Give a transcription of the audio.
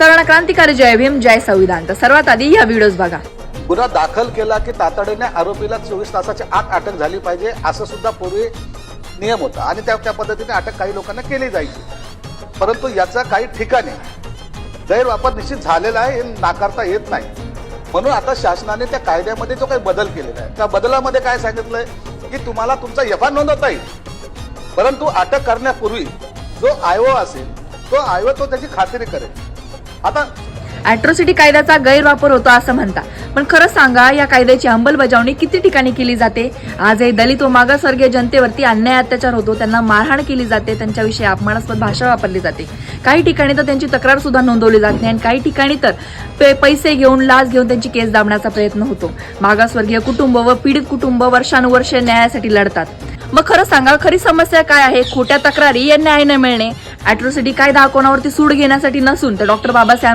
सर्वांना क्रांतिकारी जय भीम, जय संविधान. तर सर्वात आधी या व्हिडिओज बघा. गुन्हा दाखल केला की तातडीने आरोपीला 24 तासाची आत अटक झाली पाहिजे असं सुद्धा पूर्वी नियम होता आणि त्या पद्धतीने अटक काही लोकांना केली जायची. परंतु याचा काही ठिकाणी गैरवापर निश्चित झालेला आहे, हे नाकारता येत नाही. म्हणून आता शासनाने त्या कायद्यामध्ये जो काही बदल केलेला आहे त्या बदलामध्ये काय सांगितलंय की तुम्हाला तुमचा एफआयआर नोंदवता येईल, परंतु अटक करण्यापूर्वी जो आयओ असेल तो आयओ तो त्याची खात्री करेल. आता अॅट्रॉसिटी कायद्याचा गैरवापर होतो असं म्हणता, पण खरं सांगा या कायद्याची अंमलबजावणी किती ठिकाणी केली जाते? आजही दलित व मागासवर्गीय जनतेवरती अन्याय अत्याचार होतो, त्यांना मारहाण केली जाते, त्यांच्याविषयी अपमानास्पद भाषा वापरली जाते. काही ठिकाणी तर त्यांची तक्रार सुद्धा नोंदवली जात नाही आणि काही ठिकाणी तर पैसे घेऊन लाच घेऊन त्यांची केस दाबण्याचा प्रयत्न होतो. मागासवर्गीय कुटुंब व पीडित कुटुंब वर्षानुवर्षे न्यायासाठी लढतात. मग खरं सांगा खरी समस्या काय आहे? खोट्या तक्रारी या न्याय न मिळणे. अॅट्रॉसिटी कायदा कोणावरती सूड घेण्यासाठी नसून तर डॉक्टर बाबासाहेब